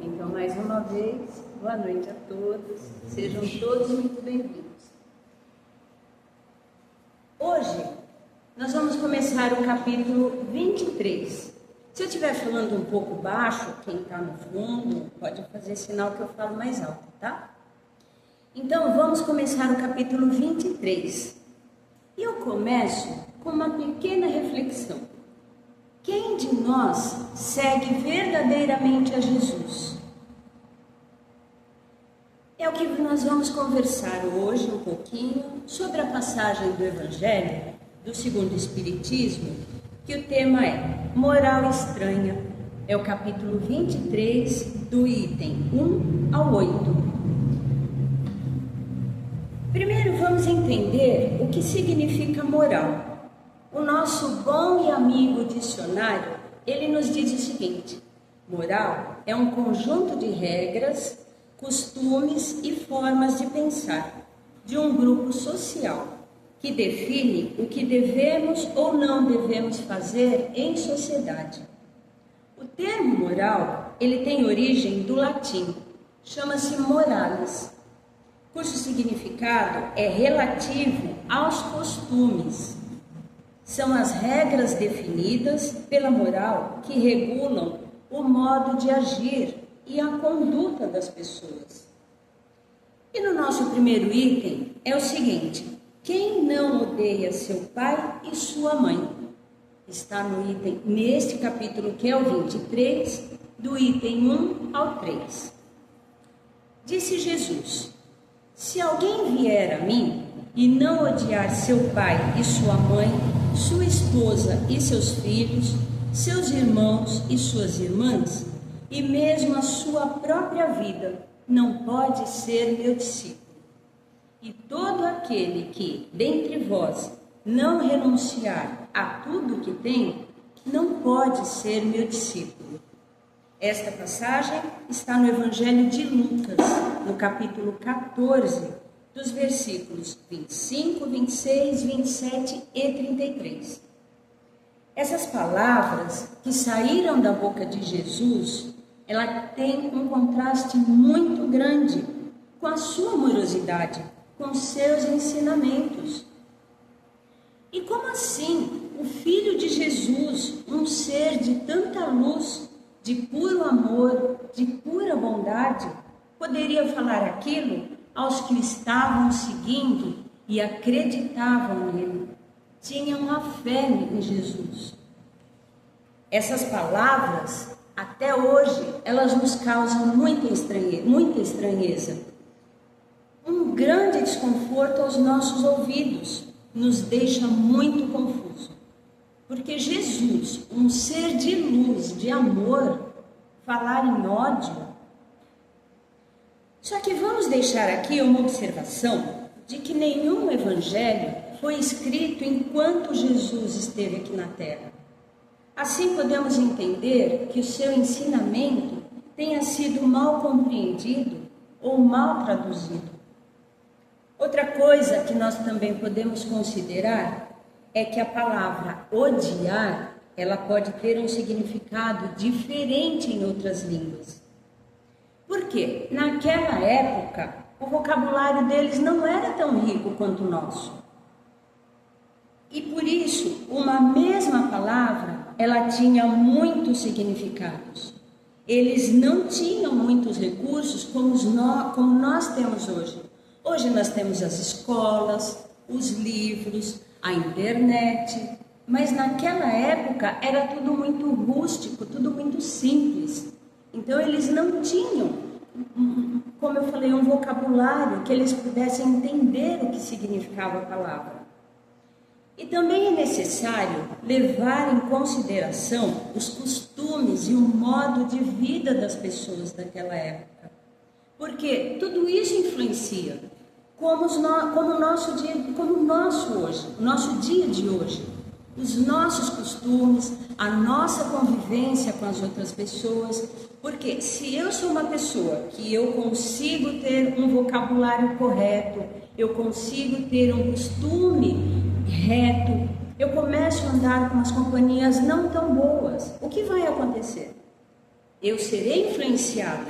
Então, mais uma vez, boa noite a todos, sejam todos muito bem-vindos. Hoje, nós vamos começar o capítulo 23. Se eu estiver falando um pouco baixo, quem está no fundo, pode fazer sinal que eu falo mais alto, tá? Então, vamos começar o capítulo 23. E eu começo com uma pequena reflexão. Quem de nós segue verdadeiramente a Jesus? É o que nós vamos conversar hoje um pouquinho sobre a passagem do Evangelho do Segundo Espiritismo, que o tema é Moral Estranha. É o capítulo 23, do item 1 ao 8. Primeiro vamos entender o que significa moral. O nosso bom e amigo dicionário, ele nos diz o seguinte: moral é um conjunto de regras, costumes e formas de pensar de um grupo social que define o que devemos ou não devemos fazer em sociedade. O termo moral, ele tem origem do latim, chama-se moralis, cujo significado é relativo aos costumes. São as regras definidas pela moral que regulam o modo de agir e a conduta das pessoas. E no nosso primeiro item é o seguinte: quem não odeia seu pai e sua mãe? Está no item, neste capítulo que é o 23, do item 1 ao 3. Disse Jesus: se alguém vier a mim e não odiar seu pai e sua mãe, sua esposa e seus filhos, seus irmãos e suas irmãs, e mesmo a sua própria vida, não pode ser meu discípulo. E todo aquele que, dentre vós, não renunciar a tudo que tem, não pode ser meu discípulo. Esta passagem está no Evangelho de Lucas, no capítulo 14, dos versículos 25, 26, 27 e 33. Essas palavras que saíram da boca de Jesus, ela tem um contraste muito grande com a sua amorosidade, com seus ensinamentos. E como assim o Filho de Jesus, um ser de tanta luz, de puro amor, de pura bondade, poderia falar aquilo aos que o estavam seguindo e acreditavam nele, tinham a fé em Jesus? Essas palavras, até hoje, elas nos causam muita estranheza, um grande desconforto aos nossos ouvidos, nos deixa muito confuso, porque Jesus, um ser de luz, de amor, falar em ódio. Só que vamos deixar aqui uma observação de que nenhum evangelho foi escrito enquanto Jesus esteve aqui na Terra. Assim podemos entender que o seu ensinamento tenha sido mal compreendido ou mal traduzido. Outra coisa que nós também podemos considerar é que a palavra odiar, ela pode ter um significado diferente em outras línguas. Porque naquela época o vocabulário deles não era tão rico quanto o nosso. E por isso, uma mesma palavra, ela tinha muitos significados. Eles não tinham muitos recursos como nós temos hoje. Hoje nós temos as escolas, os livros, a internet, mas naquela época era tudo muito rústico, tudo muito simples. Então eles não tinham, como eu falei, um vocabulário que eles pudessem entender o que significava a palavra. E também é necessário levar em consideração os costumes e o modo de vida das pessoas daquela época, porque tudo isso influencia como o nosso hoje, o nosso dia de hoje, os nossos costumes, a nossa convivência com as outras pessoas. Porque se eu sou uma pessoa que eu consigo ter um vocabulário correto, eu consigo ter um costume reto, eu começo a andar com as companhias não tão boas, o que vai acontecer? Eu serei influenciado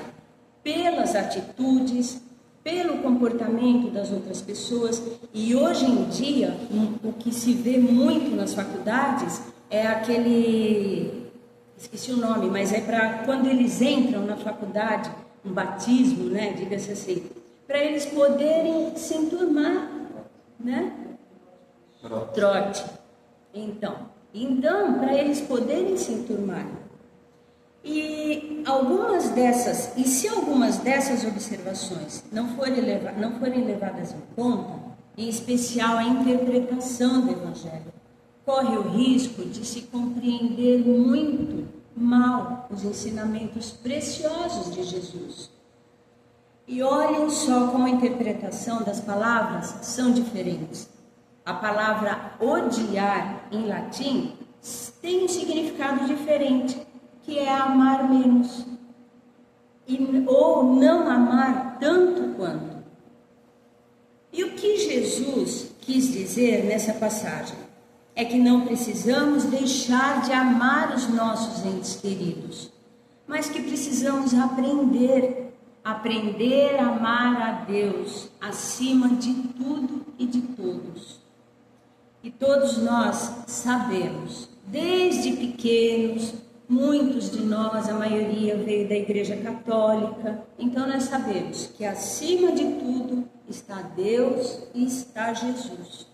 pelas atitudes, pelo comportamento das outras pessoas. E hoje em dia, o que se vê muito nas faculdades é aquele, esqueci o nome, mas é para quando eles entram na faculdade, um batismo, né, diga-se assim, para eles poderem se enturmar, né? Trote. Então, para eles poderem se enturmar. E se algumas dessas observações não forem levadas em conta, em especial a interpretação do Evangelho, corre o risco de se compreender muito mal os ensinamentos preciosos de Jesus. E olhem só como a interpretação das palavras são diferentes. A palavra odiar em latim tem um significado diferente, que é amar menos, ou não amar tanto quanto. E o que Jesus quis dizer nessa passagem é que não precisamos deixar de amar os nossos entes queridos, mas que precisamos aprender a amar a Deus acima de tudo e de todos. E todos nós sabemos, desde pequenos, muitos de nós, a maioria veio da Igreja Católica, então nós sabemos que acima de tudo está Deus e está Jesus.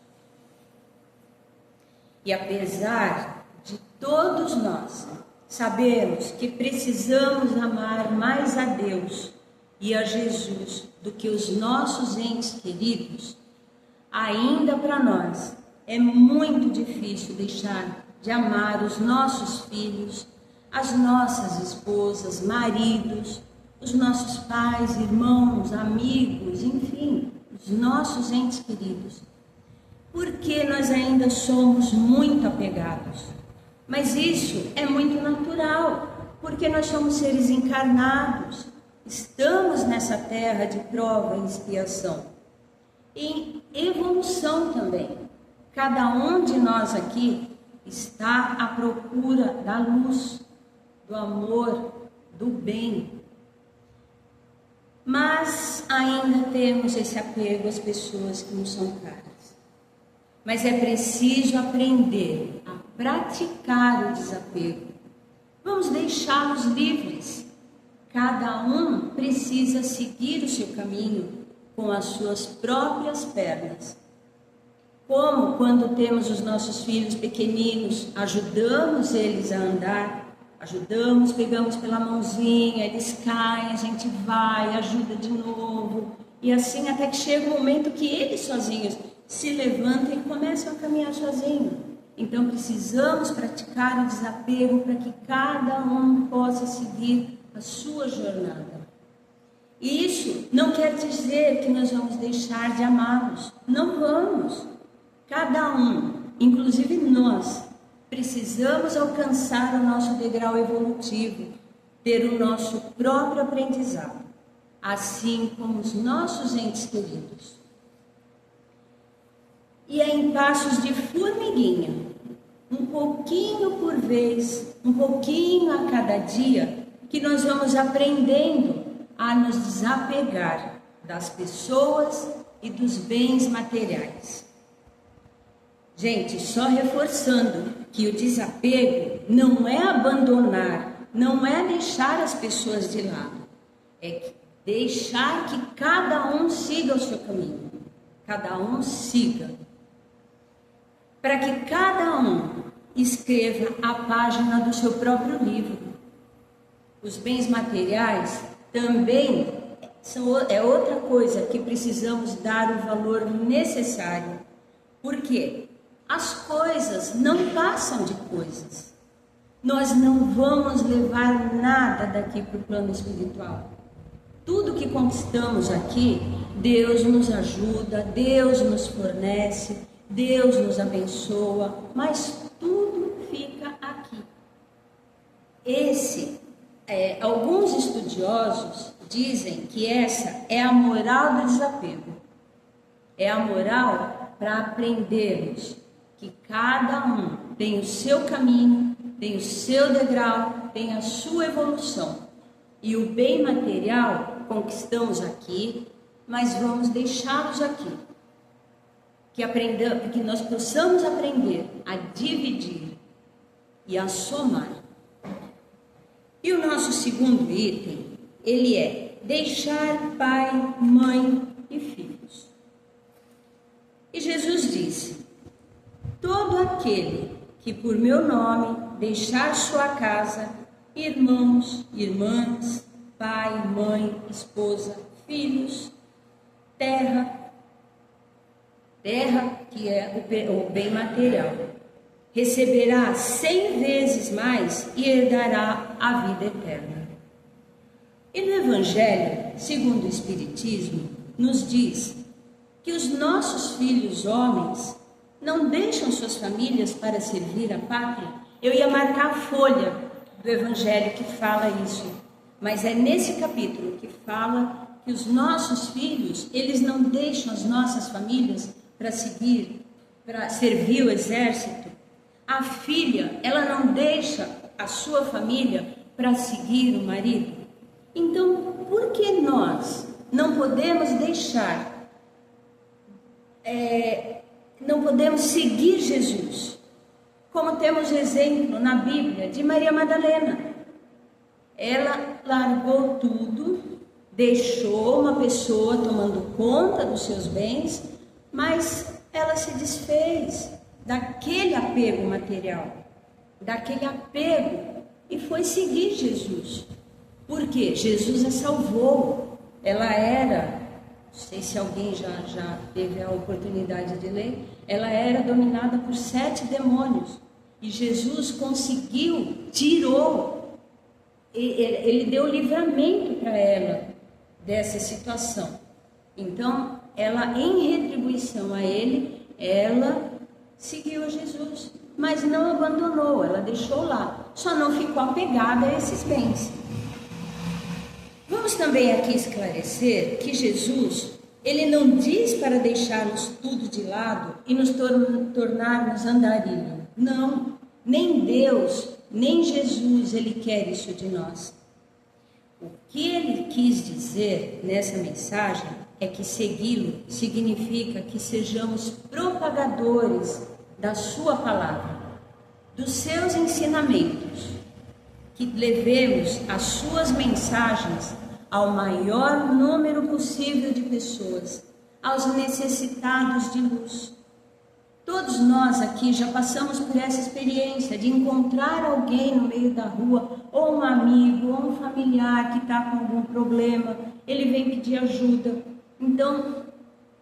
E apesar de todos nós sabermos que precisamos amar mais a Deus e a Jesus do que os nossos entes queridos, ainda para nós é muito difícil deixar de amar os nossos filhos, as nossas esposas, maridos, os nossos pais, irmãos, amigos, enfim, os nossos entes queridos. Porque nós ainda somos muito apegados. Mas isso é muito natural, porque nós somos seres encarnados. Estamos nessa terra de prova e expiação. Em evolução também. Cada um de nós aqui está à procura da luz, do amor, do bem. Mas ainda temos esse apego às pessoas que nos são caras. Mas é preciso aprender a praticar o desapego. Vamos deixá-los livres. Cada um precisa seguir o seu caminho com as suas próprias pernas. Como quando temos os nossos filhos pequeninos, ajudamos eles a andar, pegamos pela mãozinha, eles caem, a gente vai, ajuda de novo, e assim até que chega o momento que eles sozinhos se levantam e começam a caminhar sozinhos. Então precisamos praticar o desapego para que cada um possa seguir a sua jornada. E isso não quer dizer que nós vamos deixar de amá-los. Não vamos. Cada um, inclusive nós, precisamos alcançar o nosso degrau evolutivo, ter o nosso próprio aprendizado, assim como os nossos entes queridos. E é em passos de formiguinha, um pouquinho por vez, um pouquinho a cada dia, que nós vamos aprendendo a nos desapegar das pessoas e dos bens materiais. Gente, só reforçando que o desapego não é abandonar, não é deixar as pessoas de lado, é deixar que cada um siga o seu caminho, cada um siga, para que cada um escreva a página do seu próprio livro. Os bens materiais também é outra coisa que precisamos dar o valor necessário. Por quê? As coisas não passam de coisas. Nós não vamos levar nada daqui para o plano espiritual. Tudo que conquistamos aqui, Deus nos ajuda, Deus nos fornece, Deus nos abençoa, mas tudo fica aqui. Alguns estudiosos dizem que essa é a moral do desapego. É a moral para aprendermos que cada um tem o seu caminho, tem o seu degrau, tem a sua evolução. E o bem material conquistamos aqui, mas vamos deixá-los aqui. Que nós possamos aprender a dividir e a somar. E o nosso segundo item, ele é deixar pai, mãe e filhos. E Jesus disse: todo aquele que por meu nome deixar sua casa, irmãos, irmãs, pai, mãe, esposa, filhos, terra que é o bem material, receberá 100 vezes mais e herdará a vida eterna. E no Evangelho, segundo o Espiritismo, nos diz que os nossos filhos homens não deixam suas famílias para servir a pátria. Eu ia marcar a folha do Evangelho que fala isso, mas é nesse capítulo que fala que os nossos filhos, eles não deixam as nossas famílias para servir o exército. A filha, ela não deixa a sua família para seguir o marido. Então, por que nós não podemos não podemos seguir Jesus? Como temos exemplo na Bíblia de Maria Madalena. Ela largou tudo, deixou uma pessoa tomando conta dos seus bens, mas ela se desfez daquele apego material, daquele apego, e foi seguir Jesus. Porque Jesus a salvou. Ela era, não sei se alguém já teve a oportunidade de ler, ela era dominada por 7 demônios. E Jesus tirou, ele deu livramento para ela dessa situação. Então, ela, em retribuição a ele, ela seguiu a Jesus, mas não abandonou, ela deixou lá, só não ficou apegada a esses bens. Vamos também aqui esclarecer que Jesus, ele não diz para deixarmos tudo de lado e nos tornarmos andarilho. Não, nem Deus, nem Jesus, ele quer isso de nós. O que ele quis dizer nessa mensagem é que segui-lo significa que sejamos propagadores da sua palavra, dos seus ensinamentos, que levemos as suas mensagens ao maior número possível de pessoas, aos necessitados de luz. Todos nós aqui já passamos por essa experiência de encontrar alguém no meio da rua, ou um amigo, ou um familiar que está com algum problema, ele vem pedir ajuda. Então,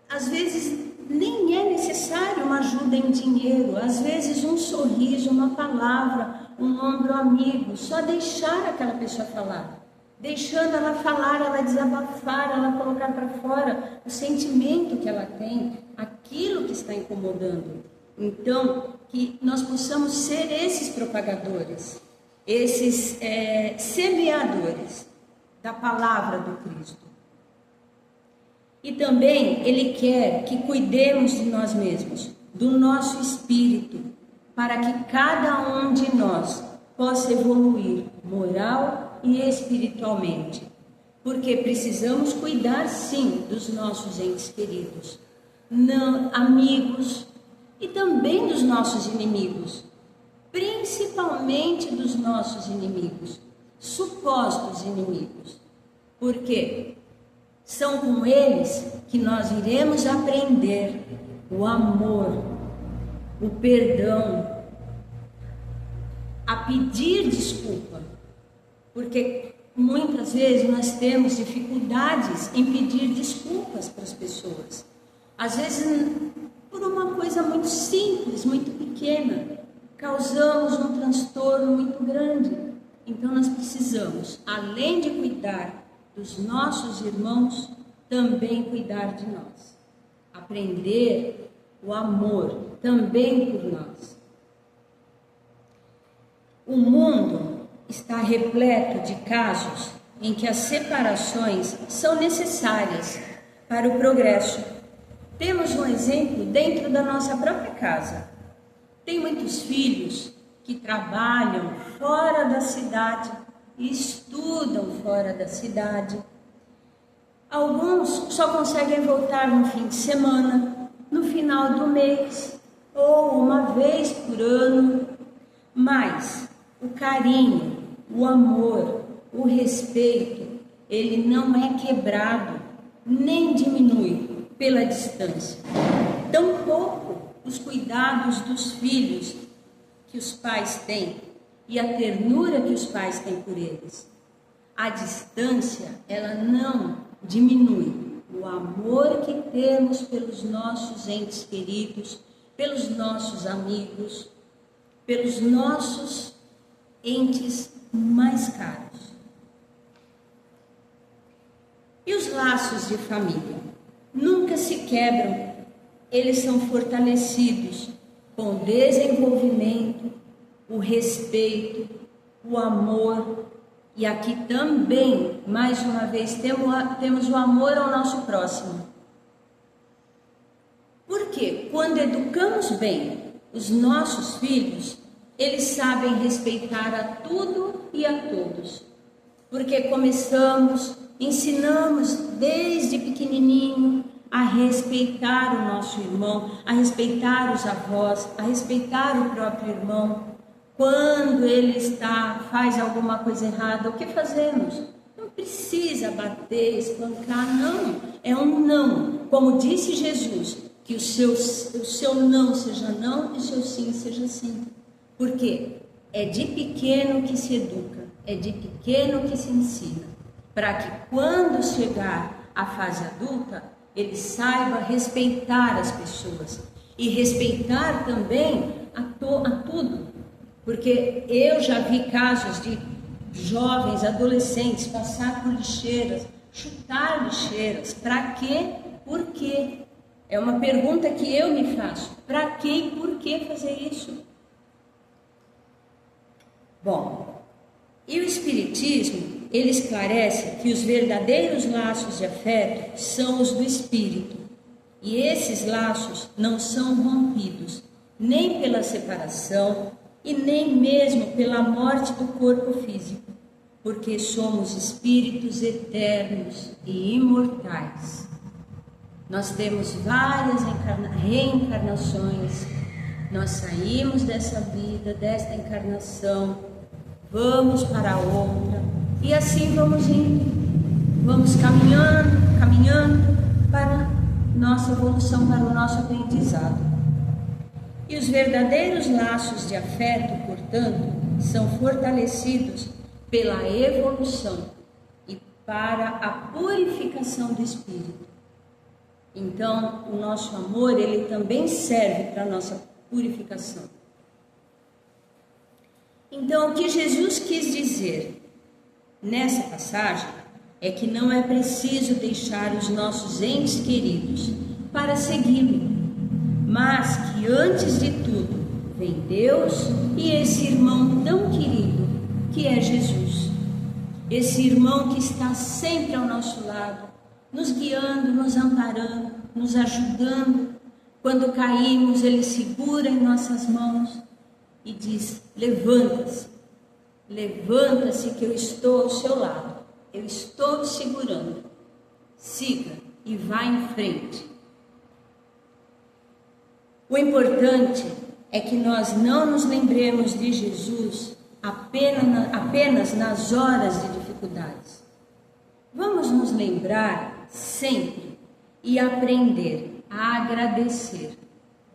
às vezes nem é necessário uma ajuda em dinheiro, às vezes um sorriso, uma palavra, um ombro amigo, só deixar aquela pessoa falar. Deixando ela falar, ela desabafar, ela colocar para fora o sentimento que ela tem, aquilo que está incomodando. Então, que nós possamos ser esses propagadores, esses semeadores da palavra do Cristo. E também Ele quer que cuidemos de nós mesmos, do nosso espírito, para que cada um de nós possa evoluir moral e espiritualmente, porque precisamos cuidar sim dos nossos entes queridos, amigos e também dos nossos inimigos, principalmente dos nossos inimigos, supostos inimigos, porque são com eles que nós iremos aprender o amor, o perdão, a pedir desculpa. Porque muitas vezes nós temos dificuldades em pedir desculpas para as pessoas. Às vezes, por uma coisa muito simples, muito pequena, causamos um transtorno muito grande. Então nós precisamos, além de cuidar dos nossos irmãos, também cuidar de nós. Aprender o amor também por nós. O mundo está repleto de casos em que as separações são necessárias para o progresso. Temos um exemplo dentro da nossa própria casa. Tem muitos filhos que trabalham fora da cidade, e estudam fora da cidade. Alguns só conseguem voltar no fim de semana, no final do mês ou uma vez por ano. Mas o carinho, o amor, o respeito, ele não é quebrado nem diminui pela distância. Tampouco os cuidados dos filhos que os pais têm e a ternura que os pais têm por eles. A distância, ela não diminui o amor que temos pelos nossos entes queridos, pelos nossos amigos, pelos nossos entes mais caros. E os laços de família nunca se quebram, eles são fortalecidos com o desenvolvimento, o respeito, o amor. E aqui também, mais uma vez, temos o amor ao nosso próximo. Porque quando educamos bem os nossos filhos, eles sabem respeitar a tudo e a todos. Porque ensinamos desde pequenininho a respeitar o nosso irmão, a respeitar os avós, a respeitar o próprio irmão. Quando ele faz alguma coisa errada, o que fazemos? Não precisa bater, espancar, não. É um não. Como disse Jesus, que o seu não seja não e o seu sim seja sim. Por quê? É de pequeno que se educa, é de pequeno que se ensina. Para que quando chegar à fase adulta, ele saiba respeitar as pessoas. E respeitar também a tudo. Porque eu já vi casos de jovens, adolescentes, passar por lixeiras, chutar lixeiras. Para quê? Por quê? É uma pergunta que eu me faço. Para quê e por que fazer isso? Bom, e o Espiritismo, ele esclarece que os verdadeiros laços de afeto são os do Espírito. E esses laços não são rompidos, nem pela separação, e nem mesmo pela morte do corpo físico, porque somos espíritos eternos e imortais. Nós temos várias reencarnações, nós saímos dessa vida, desta encarnação, vamos para outra, e assim vamos indo, vamos caminhando para nossa evolução, para o nosso aprendizado. E os verdadeiros laços de afeto, portanto, são fortalecidos pela evolução e para a purificação do espírito. Então, o nosso amor, ele também serve para a nossa purificação. Então, o que Jesus quis dizer nessa passagem é que não é preciso deixar os nossos entes queridos para segui-lo, mas que antes de tudo vem Deus e esse irmão tão querido que é Jesus. Esse irmão que está sempre ao nosso lado, nos guiando, nos amparando, nos ajudando. Quando caímos, ele segura em nossas mãos e diz: levanta-se, levanta-se que eu estou ao seu lado, eu estou te segurando, siga e vá em frente. O importante é que nós não nos lembremos de Jesus apenas nas horas de dificuldades. Vamos nos lembrar sempre e aprender a agradecer.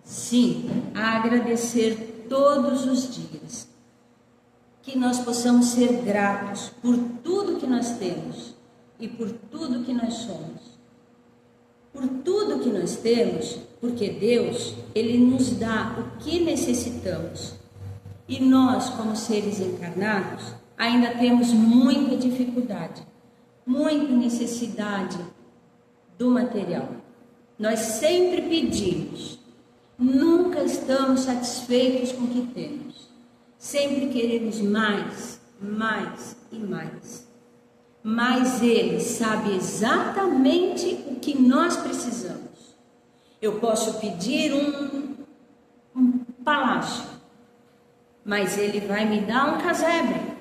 Sim, a agradecer todos os dias. Que nós possamos ser gratos por tudo que nós temos e por tudo que nós somos. Por tudo que nós temos, porque Deus, Ele nos dá o que necessitamos. E nós, como seres encarnados, ainda temos muita dificuldade, muita necessidade do material. Nós sempre pedimos, nunca estamos satisfeitos com o que temos. Sempre queremos mais, mais e mais. Mas Ele sabe exatamente o que nós precisamos. Eu posso pedir um palácio, mas Ele vai me dar um casebre.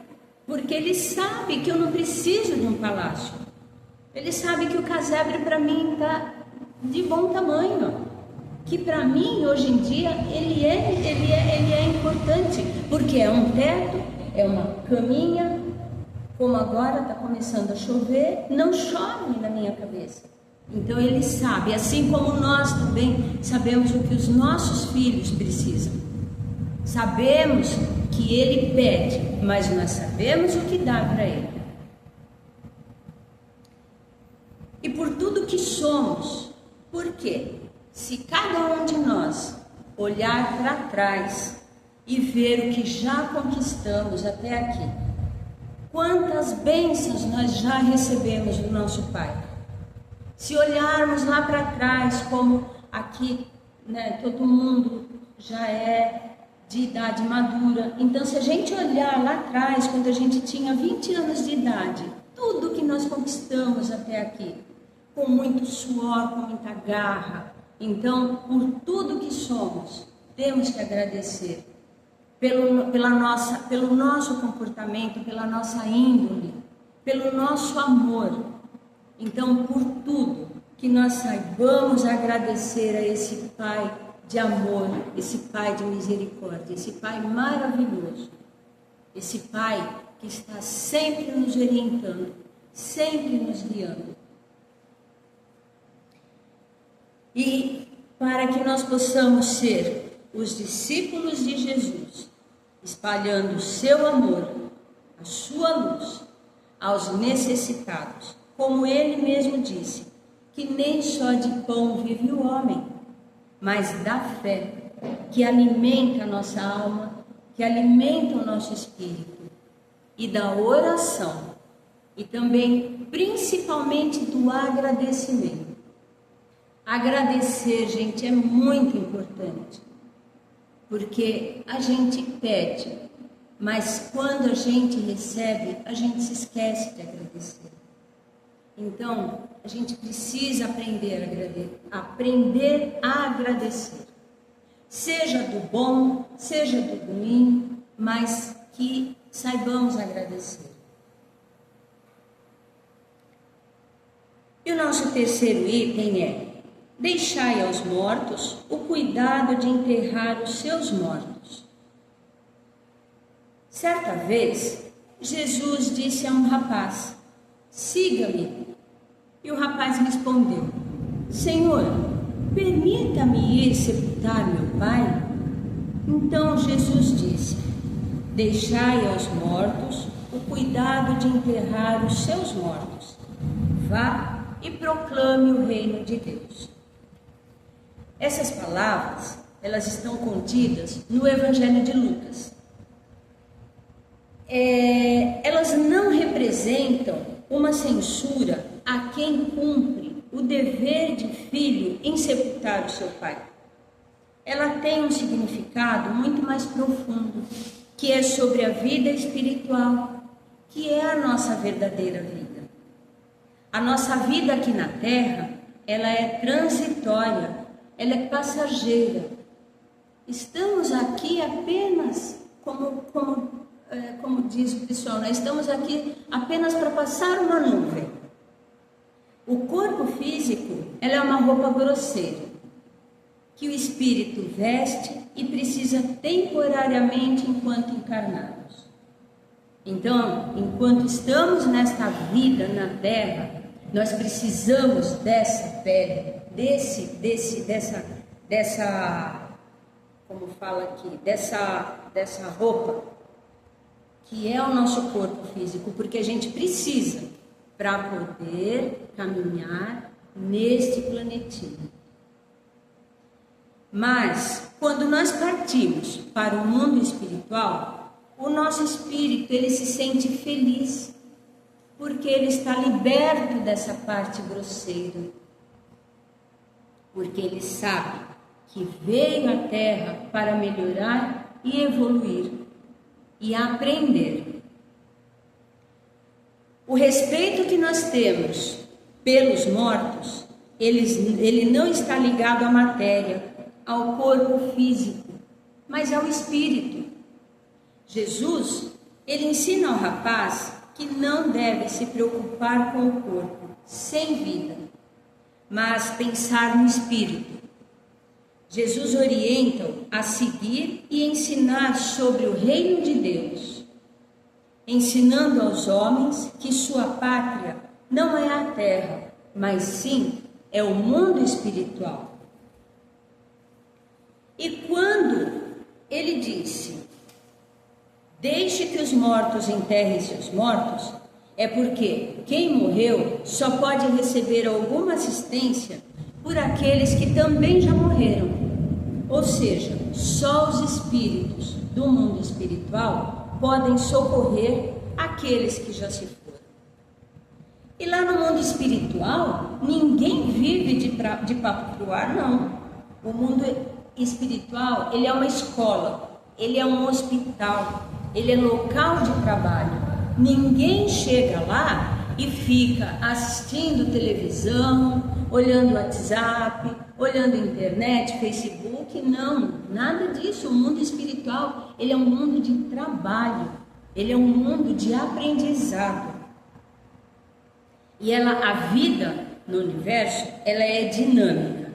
porque Ele sabe que eu não preciso de um palácio. Ele sabe que o casebre para mim está de bom tamanho, que para mim hoje em dia ele é importante, porque é um teto, é uma caminha, como agora está começando a chover, não chove na minha cabeça. Então Ele sabe, assim como nós também sabemos o que os nossos filhos precisam. Sabemos que Ele pede, mas nós sabemos o que dá para Ele. E por tudo que somos, por quê? Se cada um de nós olhar para trás e ver o que já conquistamos até aqui, quantas bênçãos nós já recebemos do nosso Pai. Se olharmos lá para trás, como aqui, né, todo mundo já é de idade madura, então se a gente olhar lá atrás, quando a gente tinha 20 anos de idade, tudo que nós conquistamos até aqui, com muito suor, com muita garra. Então, por tudo que somos, temos que agradecer pelo nosso comportamento, pela nossa índole, pelo nosso amor. Então, por tudo que nós saibamos agradecer a esse Pai de amor, esse Pai de misericórdia, esse Pai maravilhoso, esse Pai que está sempre nos orientando, sempre nos guiando. E para que nós possamos ser os discípulos de Jesus, espalhando o seu amor, a sua luz aos necessitados, como Ele mesmo disse, que nem só de pão vive o homem, mas da fé, que alimenta a nossa alma, que alimenta o nosso espírito, e da oração, e também, principalmente, do agradecimento. Agradecer, gente, é muito importante, porque a gente pede, mas quando a gente recebe, a gente se esquece de agradecer. Então, a gente precisa aprender a agradecer, seja do bom, seja do ruim, mas que saibamos agradecer. E o nosso terceiro item é: deixai aos mortos o cuidado de enterrar os seus mortos. Certa vez, Jesus disse a um rapaz: siga-me. E o rapaz respondeu: Senhor, permita-me ir sepultar meu pai. Então Jesus disse: deixai aos mortos o cuidado de enterrar os seus mortos. Vá e proclame o reino de Deus. Essas palavras, elas estão contidas no Evangelho de Lucas. Elas não representam uma censura a quem cumpre o dever de filho em sepultar o seu pai. Ela tem um significado muito mais profundo, que é sobre a vida espiritual, que é a nossa verdadeira vida. A nossa vida aqui na terra, ela é transitória, ela é passageira. Estamos aqui apenas, como diz o pessoal, nós estamos aqui apenas para passar uma nuvem. O corpo físico, ela é uma roupa grosseira, que o espírito veste e precisa temporariamente enquanto encarnados. Então, enquanto estamos nesta vida na terra, nós precisamos dessa pele, como fala aqui, dessa roupa, que é o nosso corpo físico, porque a gente precisa para poder caminhar neste planetinho. Mas, quando nós partimos para o mundo espiritual, o nosso espírito, ele se sente feliz, porque ele está liberto dessa parte grosseira, porque ele sabe que veio à Terra para melhorar e evoluir e aprender. O respeito que nós temos pelos mortos, ele não está ligado à matéria, ao corpo físico, mas ao espírito. Jesus, Ele ensina ao rapaz que não deve se preocupar com o corpo sem vida, mas pensar no espírito. Jesus orienta-o a seguir e ensinar sobre o reino de Deus, ensinando aos homens que sua pátria não é a terra, mas sim é o mundo espiritual. E quando ele disse: deixe que os mortos enterrem seus mortos, é porque quem morreu só pode receber alguma assistência por aqueles que também já morreram. Ou seja, só os espíritos do mundo espiritual podem socorrer aqueles que já se foram. E lá no mundo espiritual, ninguém vive de papo pro ar, não. O mundo espiritual, ele é uma escola, ele é um hospital, ele é local de trabalho. Ninguém chega lá e fica assistindo televisão, olhando WhatsApp, olhando internet, Facebook. Não, nada disso. O mundo espiritual, ele é um mundo de trabalho, ele é um mundo de aprendizado. E a vida no universo, ela é dinâmica.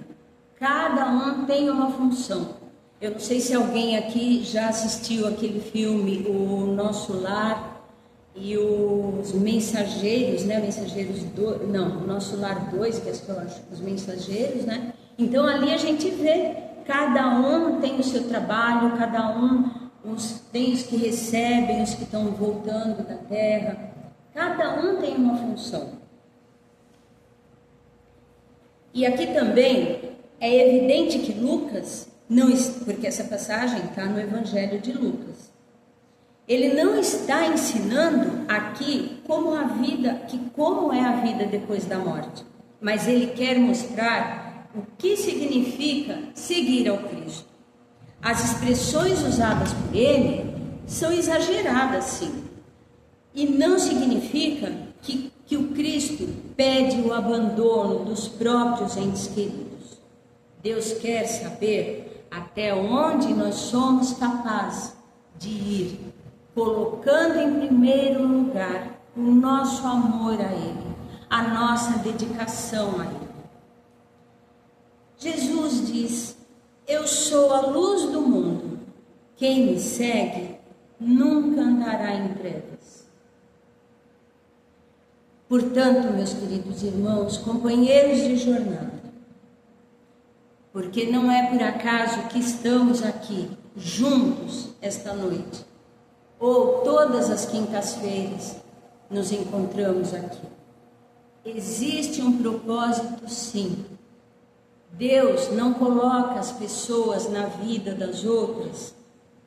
Cada um tem uma função. Eu não sei se alguém aqui já assistiu aquele filme, O Nosso Lar e os Mensageiros, né? O Nosso Lar 2, que são os Mensageiros, né? Então ali a gente vê, cada um tem o seu trabalho, cada um tem os que recebem, os que estão voltando da terra. Cada um tem uma função. E aqui também é evidente que Lucas, porque essa passagem está no Evangelho de Lucas, ele não está ensinando aqui como é a vida depois da morte, mas ele quer mostrar o que significa seguir ao Cristo. As expressões usadas por ele são exageradas, sim, e não significa que o Cristo pede o abandono dos próprios entes queridos. Deus quer saber até onde nós somos capazes de ir, colocando em primeiro lugar o nosso amor a Ele, a nossa dedicação a Ele. Jesus diz: eu sou a luz do mundo, quem me segue nunca andará em trevas. Portanto, meus queridos irmãos, companheiros de jornada, porque não é por acaso que estamos aqui juntos esta noite, ou todas as quintas-feiras nos encontramos aqui. Existe um propósito, sim. Deus não coloca as pessoas na vida das outras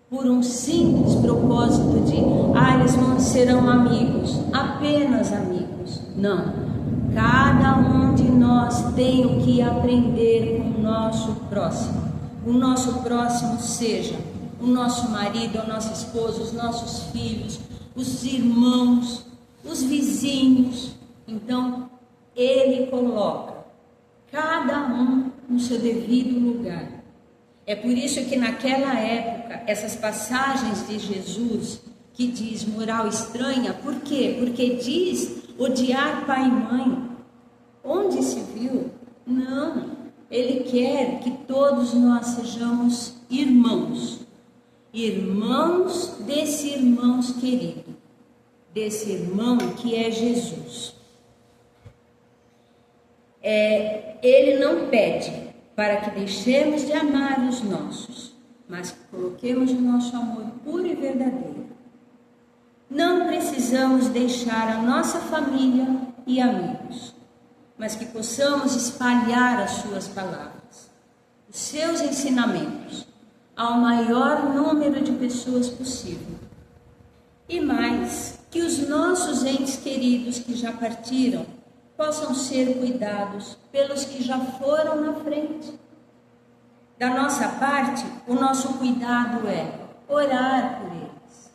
por um simples propósito de eles serão amigos, apenas amigos. Não. Cada um de nós tem o que aprender com o nosso próximo. O nosso próximo seja o nosso marido, a nossa esposa, os nossos filhos, os irmãos, os vizinhos. Então, ele coloca cada um no seu devido lugar. É por isso que naquela época, essas passagens de Jesus que diz moral estranha, por quê? Porque diz odiar pai e mãe. Onde se viu? Não. Ele quer que todos nós sejamos irmãos. Irmãos desse irmão querido, desse irmão que é Jesus. Ele não pede para que deixemos de amar os nossos, mas que coloquemos o nosso amor puro e verdadeiro. Não precisamos deixar a nossa família e amigos, mas que possamos espalhar as suas palavras, os seus ensinamentos, ao maior número de pessoas possível. E mais, que os nossos entes queridos que já partiram possam ser cuidados pelos que já foram na frente. Da nossa parte, o nosso cuidado é orar por eles.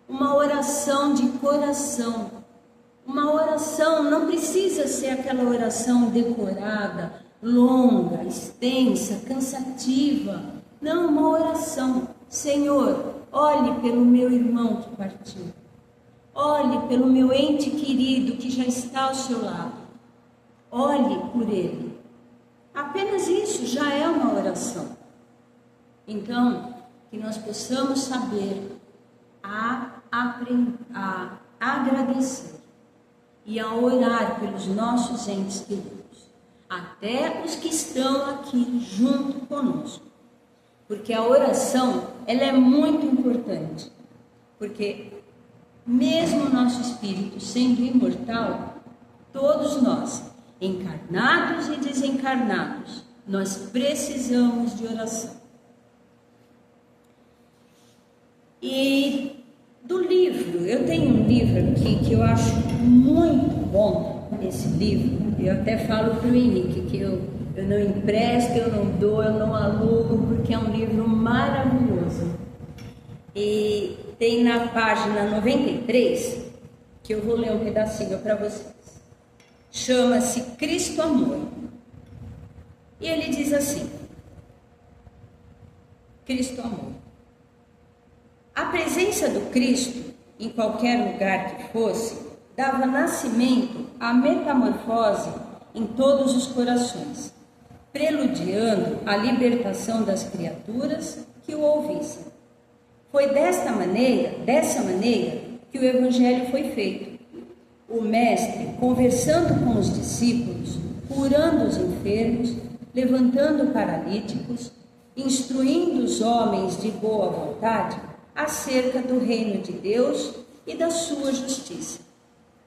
Uma oração de coração. Uma oração não precisa ser aquela oração decorada, longa, extensa, cansativa. Não, uma oração. Senhor, olhe pelo meu irmão que partiu. Olhe pelo meu ente querido que já está ao seu lado. Olhe por ele. Apenas isso já é uma oração. Então, que nós possamos saber a agradecer e a orar pelos nossos entes queridos, até os que estão aqui junto conosco. Porque a oração, ela é muito importante, porque mesmo o nosso espírito sendo imortal, todos nós, encarnados e desencarnados, nós precisamos de oração. E do livro, eu tenho um livro aqui que eu acho muito bom, esse livro. Eu até falo para o Henrique que eu não empresto, eu não dou, eu não alugo, porque é um livro maravilhoso. E tem na página 93, que eu vou ler um pedacinho para vocês. Chama-se Cristo Amor. E ele diz assim: Cristo Amor. A presença do Cristo, em qualquer lugar que fosse, dava nascimento à metamorfose em todos os corações, preludiando a libertação das criaturas que o ouvissem. Foi dessa maneira que o Evangelho foi feito. O Mestre, conversando com os discípulos, curando os enfermos, levantando paralíticos, instruindo os homens de boa vontade acerca do reino de Deus e da sua justiça,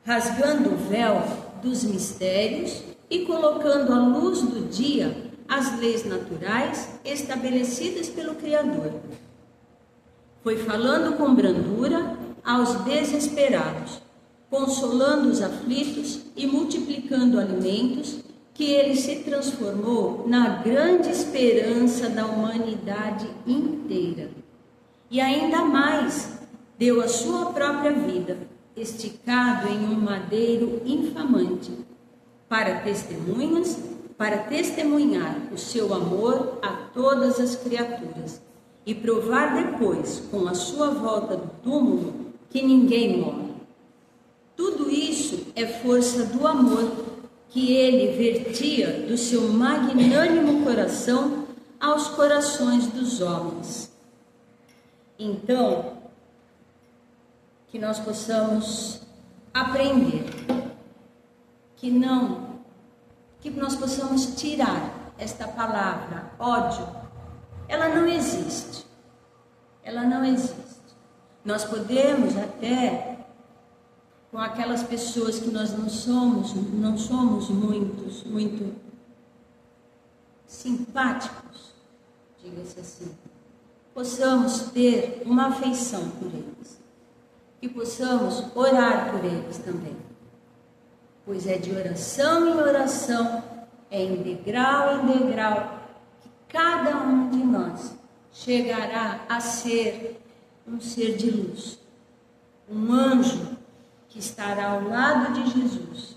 rasgando o véu dos mistérios e colocando à luz do dia as leis naturais estabelecidas pelo Criador. Foi falando com brandura aos desesperados, consolando os aflitos e multiplicando alimentos, que ele se transformou na grande esperança da humanidade inteira. E ainda mais, deu a sua própria vida, esticado em um madeiro infamante, para testemunhar o seu amor a todas as criaturas e provar depois, com a sua volta do túmulo, que ninguém morre. Tudo isso é força do amor que ele vertia do seu magnânimo coração aos corações dos homens. Então, que nós possamos aprender, que nós possamos tirar esta palavra, ódio. Ela não existe. Ela não existe. Nós podemos até, com aquelas pessoas que nós não somos muito simpáticos, diga-se assim, possamos ter uma afeição por eles, que possamos orar por eles também, pois é de oração em oração, é em degrau em degrau, que cada um de nós chegará a ser um ser de luz, um anjo que estará ao lado de Jesus.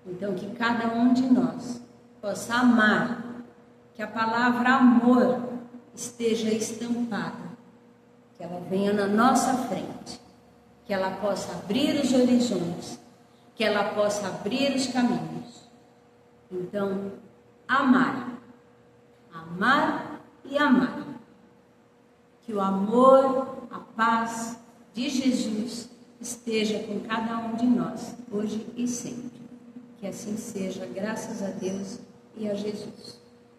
Então, que cada um de nós possa amar, que a palavra amor esteja estampada, que ela venha na nossa frente, que ela possa abrir os horizontes, que ela possa abrir os caminhos. Então, amar e amar. Que o amor, a paz de Jesus esteja com cada um de nós, hoje e sempre. Que assim seja, graças a Deus e a Jesus.